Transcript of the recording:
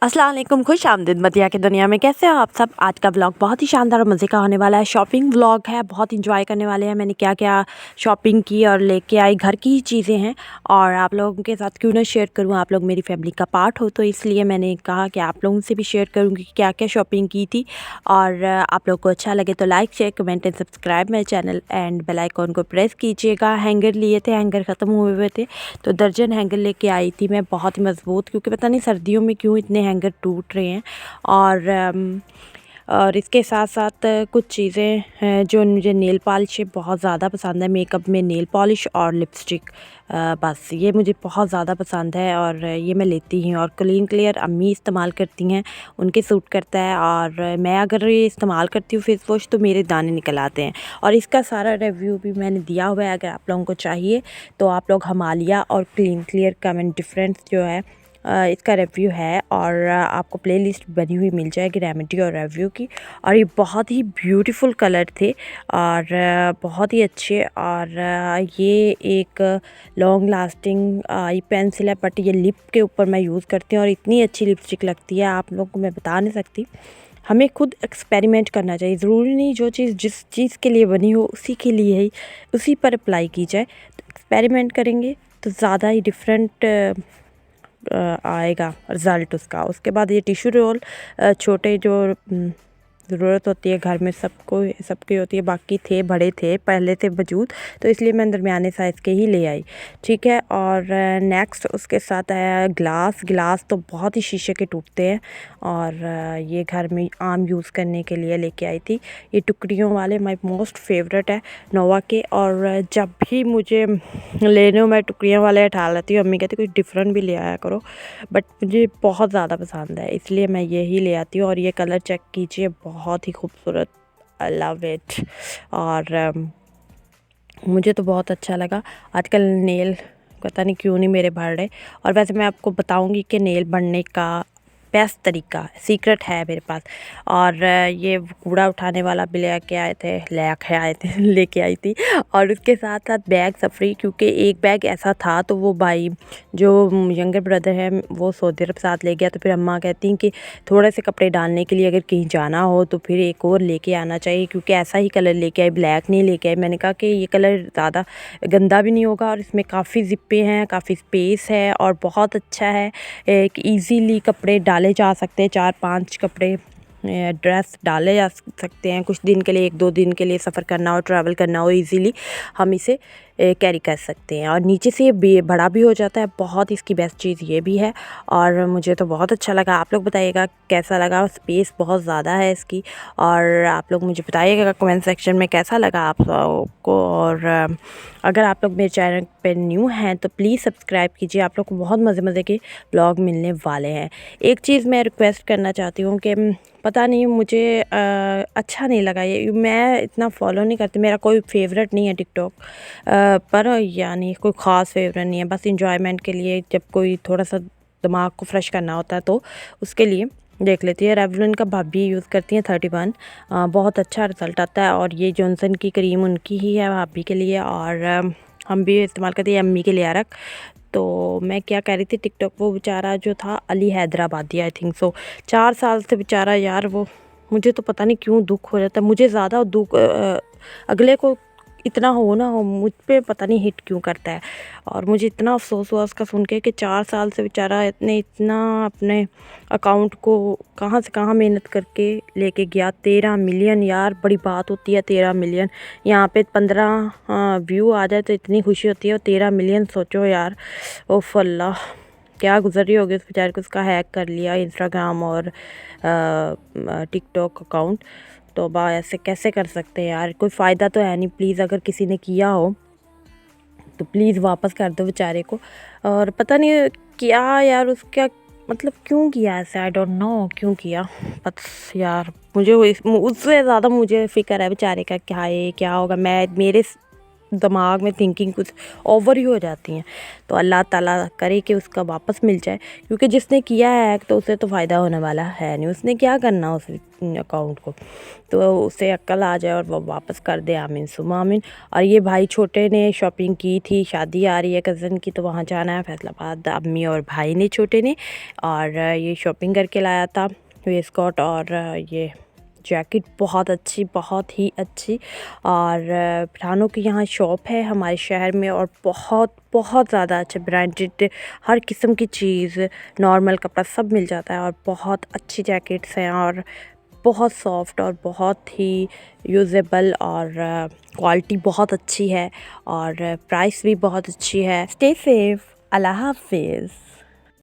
अस्सलाम वालेकुम, खुश आमदीद मदिया की दुनिया में। कैसे हो आप सब? आज का व्लॉग बहुत ही शानदार और मज़े का होने वाला है। शॉपिंग व्लॉग है, बहुत इंजॉय करने वाले हैं। मैंने क्या क्या शॉपिंग की और लेके आई, घर की ही चीज़ें हैं और आप लोगों के साथ क्यों ना शेयर करूं। आप लोग मेरी फैमिली का पार्ट हो तो इसलिए मैंने कहा कि आप लोगों से भी शेयर करूँगी कि क्या क्या शॉपिंग की थी। और आप लोग को अच्छा लगे तो like share comment and subscribe my channel and bell icon को प्रेस कीजिएगा। हैंगर लिए थे, हैंगर ख़त्म हुए हुए थे तो दर्जन हैंगर लेके आई थी मैं, बहुत ही मज़बूत, क्योंकि पता नहीं सर्दियों में क्यों इतने हैंगर टूट रहे हैं। और इसके साथ साथ कुछ चीज़ें हैं जो मुझे, नेल पॉलिश बहुत ज़्यादा पसंद है। मेकअप में नेल पॉलिश और लिपस्टिक, बस ये मुझे बहुत ज़्यादा पसंद है और ये मैं लेती हूँ। और क्लीन क्लियर अम्मी इस्तेमाल करती हैं, उनके सूट करता है। और मैं अगर ये इस्तेमाल करती हूँ फेस वॉश तो मेरे दाने निकल आते हैं। और इसका सारा रिव्यू भी मैंने दिया हुआ है, अगर आप लोगों को चाहिए तो आप लोग हिमालय और क्लीन क्लियर कमेंट डिफरेंस जो है इसका रिव्यू है। और आपको प्लेलिस्ट बनी हुई मिल जाएगी रेमेडी और रिव्यू की। और ये बहुत ही ब्यूटीफुल कलर थे और बहुत ही अच्छे। और ये एक लॉन्ग लास्टिंग आई पेंसिल है, बट ये लिप के ऊपर मैं यूज़ करती हूँ और इतनी अच्छी लिपस्टिक लगती है, आप लोगों को मैं बता नहीं सकती। हमें खुद एक्सपेरिमेंट करना चाहिए, ज़रूरी नहीं जो चीज़ जिस चीज़ के लिए बनी हो उसी के लिए ही उसी पर अप्लाई की जाए। तो एक्सपेरिमेंट करेंगे तो ज़्यादा ही डिफरेंट आएगा रिज़ल्ट उसका। उसके बाद ये टिश्यू रोल, छोटे जो ज़रूरत होती है घर में, सबकी होती है, बाकी थे, बड़े थे, पहले थे मौजूद, तो इसलिए मैं दरमियाने साइज़ के ही ले आई, ठीक है। और नेक्स्ट उसके साथ आया गिलास तो बहुत ही शीशे के टूटते हैं और ये घर में आम यूज़ करने के लिए लेके आई थी। ये टुकड़ियों वाले माय मोस्ट फेवरेट है नोवा के, और जब भी मुझे लेने हो मैं टुकड़ियों वाले उठा लेती हूँ। अम्मी कहती कुछ डिफरेंट भी ले आया करो, बट मुझे बहुत ज़्यादा पसंद है इसलिए मैं यही ले आती हूँ। और ये कलर चेक कीजिए, बहुत ही खूबसूरत, आई लव इट। और मुझे तो बहुत अच्छा लगा। आजकल नेल पता नहीं क्यों नहीं मेरे बढ़ रहे। और वैसे मैं आपको बताऊंगी कि नेल बढ़ने का बेस्ट तरीका सीक्रेट है मेरे पास। और ये कूड़ा उठाने वाला भी लेके आए थे लेके आई थी। और उसके साथ साथ बैग सफरी, क्योंकि एक बैग ऐसा था तो वो भाई जो यंगर ब्रदर है वो सऊदी अरब साथ ले गया, तो फिर अम्मा कहती हैं कि थोड़े से कपड़े डालने के लिए अगर कहीं जाना हो तो फिर एक और लेके आना चाहिए, क्योंकि ऐसा ही कलर लेके आई, ब्लैक नहीं लेके आई। मैंने कहा कि ये कलर ज़्यादा गंदा भी नहीं होगा और इसमें काफ़ी ज़िप्पे हैं, काफ़ी स्पेस है और बहुत अच्छा है। एक ईज़िली कपड़े डाले जा सकते हैं, 4-5 कपड़े ड्रेस डाले जा सकते हैं। कुछ दिन के लिए, 1-2 दिन के लिए सफ़र करना हो, ट्रैवल करना हो, इजीली हम इसे कैरी कर सकते हैं। और नीचे से ये बड़ा भी हो जाता है, बहुत इसकी बेस्ट चीज़ ये भी है। और मुझे तो बहुत अच्छा लगा। आप लोग बताइएगा कैसा लगा, स्पेस बहुत ज़्यादा है इसकी। और आप लोग मुझे बताइएगा कमेंट सेक्शन में कैसा लगा आप सबको। और अगर आप लोग मेरे चैनल पर न्यू हैं तो प्लीज़ सब्सक्राइब कीजिए, आप लोग को बहुत मज़े मज़े के ब्लॉग मिलने वाले हैं। एक चीज़ मैं रिक्वेस्ट करना चाहती हूँ कि पता नहीं मुझे अच्छा नहीं लगा, ये मैं इतना फॉलो नहीं करती, मेरा कोई फेवरेट नहीं है टिकटॉक पर, यानी कोई ख़ास फेवरेट नहीं है, बस इंजॉयमेंट के लिए जब कोई थोड़ा सा दिमाग को फ्रेश करना होता है तो उसके लिए देख लेती है। रेवलॉन का भाभी यूज़ करती हैं 31, बहुत अच्छा रिज़ल्ट आता है। और ये जॉनसन की क्रीम उनकी ही है भाभी के लिए, और हम भी इस्तेमाल करते हैं अम्मी के लिए अरक। तो मैं क्या कह रही थी, टिकटॉक वो बेचारा जो था Ali Hyderabadi, I think so, 4 साल से बेचारा यार, वो मुझे तो पता नहीं क्यों दुख हो जाता है, मुझे ज़्यादा दुख अगले को इतना हो ना हो, मुझ पे पता नहीं हिट क्यों करता है। और मुझे इतना अफसोस हुआ उसका सुन के कि 4 साल से बेचारा इतना अपने अकाउंट को कहाँ से कहाँ मेहनत करके लेके गया। 13 मिलियन, यार बड़ी बात होती है 13 मिलियन। यहाँ पे 15 व्यू आ जाए तो इतनी खुशी होती है, और 13 मिलियन सोचो यार। ओफ अल्लाह, क्या गुजर रही होगी उस बेचारे को। उसका हैक कर लिया इंस्टाग्राम और टिकटॉक अकाउंट। तो ऐसे कैसे कर सकते हैं यार, कोई फ़ायदा तो है नहीं। प्लीज़ अगर किसी ने किया हो तो प्लीज़ वापस कर दो बेचारे को। और पता नहीं क्या यार, उसका मतलब क्यों किया ऐसे, आई डोंट नो क्यों किया। बस यार मुझे उससे ज़्यादा मुझे फ़िक्र है बेचारे का, क्या है क्या होगा। दिमाग में थिंकिंग कुछ ओवर ही हो जाती हैं। तो अल्लाह ताला करे कि उसका वापस मिल जाए, क्योंकि जिसने किया है तो उसे तो फ़ायदा होने वाला है नहीं, उसने क्या करना उस अकाउंट को। तो उसे अक्ल आ जाए और वो वापस कर दे, आमीन सुम्मा आमीन। और ये भाई छोटे ने शॉपिंग की थी, शादी आ रही है कज़न की, तो वहाँ जाना है फैसलाबाद, अम्मी और भाई ने छोटे ने। और ये शॉपिंग करके लाया था वेस्टकोट और ये जैकेट, बहुत अच्छी, बहुत ही अच्छी। और पठानों की यहाँ शॉप है हमारे शहर में, और बहुत बहुत ज़्यादा अच्छे ब्रांडेड हर किस्म की चीज़, नॉर्मल कपड़ा सब मिल जाता है। और बहुत अच्छी जैकेट्स हैं और बहुत सॉफ्ट और बहुत ही यूज़ेबल, और क्वालिटी बहुत अच्छी है और प्राइस भी बहुत अच्छी है। स्टे सेफ, अल्लाह हाफिज़।